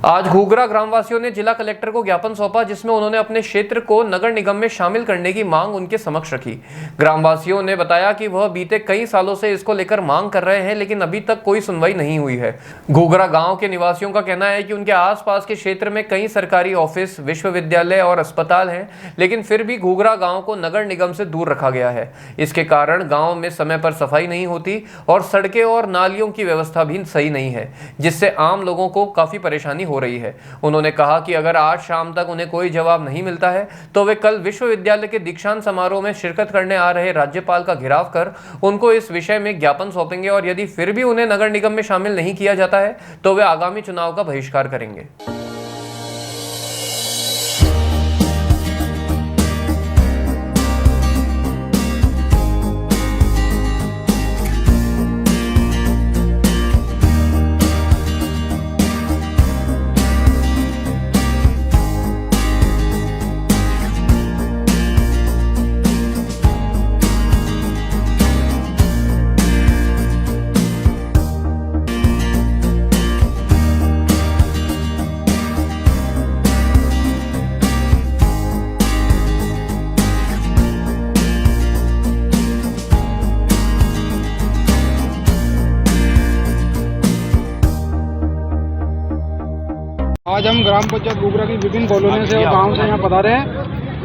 आज घूगरा ग्रामवासियों ने जिला कलेक्टर को ज्ञापन सौंपा, जिसमें उन्होंने अपने क्षेत्र को नगर निगम में शामिल करने की मांग उनके समक्ष रखी। ग्रामवासियों ने बताया कि वह बीते कई सालों से इसको लेकर मांग कर रहे हैं, लेकिन अभी तक कोई सुनवाई नहीं हुई है। घूगरा गांव के निवासियों का कहना है कि उनके आसपास के क्षेत्र में कई सरकारी ऑफिस, विश्वविद्यालय और अस्पताल हैं, लेकिन फिर भी घूगरा गाँव को नगर निगम से दूर रखा गया है। इसके कारण गाँव में समय पर सफाई नहीं होती और सड़कें और नालियों की व्यवस्था भी सही नहीं है, जिससे आम लोगों को काफी परेशानी हो रही है। उन्होंने कहा कि अगर आज शाम तक उन्हें कोई जवाब नहीं मिलता है तो वे कल विश्वविद्यालय के दीक्षांत समारोह में शिरकत करने आ रहे राज्यपाल का घेराव कर उनको इस विषय में ज्ञापन सौंपेंगे और यदि फिर भी उन्हें नगर निगम में शामिल नहीं किया जाता है तो वे आगामी चुनाव का बहिष्कार करेंगे। आज हम ग्राम पंचायत घूगरा की विभिन्न कॉलोनियों से और गांव से यहाँ पधारे हैं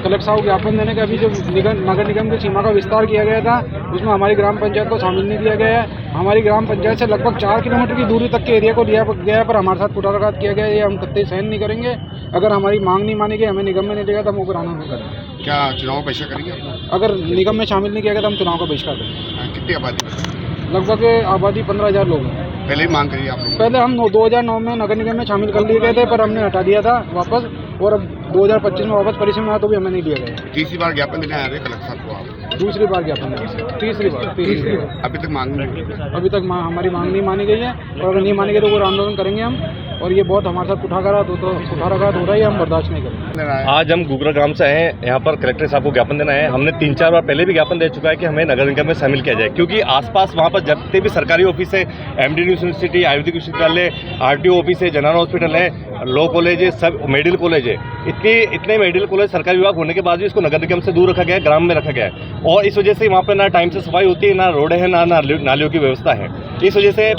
कलेक्टर साहब ज्ञापन देने का। अभी जो नगर निगम की सीमा का विस्तार किया गया था उसमें हमारी ग्राम पंचायत को शामिल नहीं किया गया है। हमारी ग्राम पंचायत से लगभग 4 किलोमीटर की दूरी तक के एरिया को लिया गया है, पर हमारे साथ कुटाघात किया गया है। ये हम कतई सहन नहीं करेंगे। अगर हमारी मांग नहीं मानी गई, हमें निगम में नहीं देगा तो हम ऊपर आना करेंगे। क्या चुनाव का बहिष्कार करेंगे? अगर निगम में शामिल नहीं किया गया तो हम चुनाव का बहिष्कार करेंगे। कितनी आबादी? लगभग आबादी 15,000 लोग हैं। पहले ही मांग करिए आप लोग। पहले हम 2009 में नगर निगम में शामिल कर लिए गए थे, पर हमने हटा दिया था वापस, और अब 2025 में वापस परिसर में आया तो भी हमें नहीं दिया गया। तीसरी बार ज्ञापन देने आ रहे कलेक्टर साहब को आप? दूसरी बार ज्ञापन, तीसरी बार। अभी तक मांग नहीं? अभी तक हमारी मांग नहीं मानी गई है, और अगर नहीं मानी गई तो वो आंदोलन करेंगे हम। और ये बहुत हमारे साथ कुठाघात हो रहा है, हम बर्दाश्त नहीं करेंगे। आज हम घूगरा ग्राम से आए हैं, यहाँ पर कलेक्टर साहब को ज्ञापन देना है। हमने 3-4 बार पहले भी ज्ञापन दे चुका है कि हमें नगर निगम में शामिल किया जाए, क्योंकि आसपास वहाँ पर जितने भी सरकारी ऑफिस है, MD यूनिवर्सिटी, आयुर्वेदिक विश्वविद्यालय, RTO ऑफिस है, जनरल हॉस्पिटल है, लॉ कॉलेज है, सब मेडिकल कॉलेज है। इतने मेडिकल कॉलेज सरकारी विभाग होने के बाद भी इसको नगर निगम से दूर रखा गया है, ग्राम में रखा गया है। और इस वजह से वहाँ पर ना टाइम से सफाई होती है, ना रोड है, ना नालियों की व्यवस्था है। इस वजह से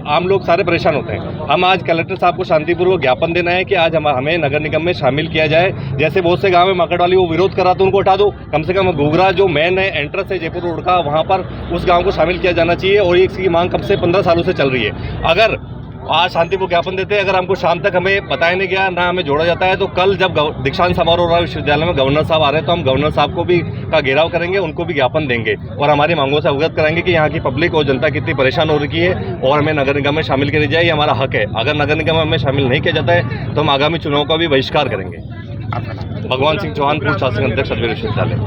आम लोग सारे परेशान होते हैं। हम आज कलेक्टर साहब को शांतिपूर्वक ज्ञापन देना है कि आज हमें नगर निगम में शामिल किया जाए। जैसे बहुत से गांव में मार्केट वो विरोध कर रहा था, उनको हटा दो। कम से कम घूगरा जो मेन है, एंट्रेंस है जयपुर रोड का, वहाँ पर उस गाँव को शामिल किया जाना चाहिए। और इसकी मांग कम से 15 सालों से चल रही है। अगर आज शांतिपूर्वक ज्ञापन देते हैं, अगर हमको शाम तक हमें बताया नहीं गया, ना हमें जोड़ा जाता है, तो कल जब दीक्षांत समारोह हो रहा है विश्वविद्यालय में, गवर्नर साहब आ रहे हैं, तो हम गवर्नर साहब को भी का घेराव करेंगे, उनको भी ज्ञापन देंगे और हमारी मांगों से अवगत कराएंगे कि यहाँ की पब्लिक और जनता कितनी परेशान हो रही है और हमें नगर निगम में शामिल किया जाए। ये हमारा हक है। अगर नगर निगम में हमें शामिल नहीं किया जाता है तो हम आगामी चुनाव का भी बहिष्कार करेंगे। भगवान सिंह चौहान, पूर्व शासन अध्यक्ष, अजमेर विश्वविद्यालय।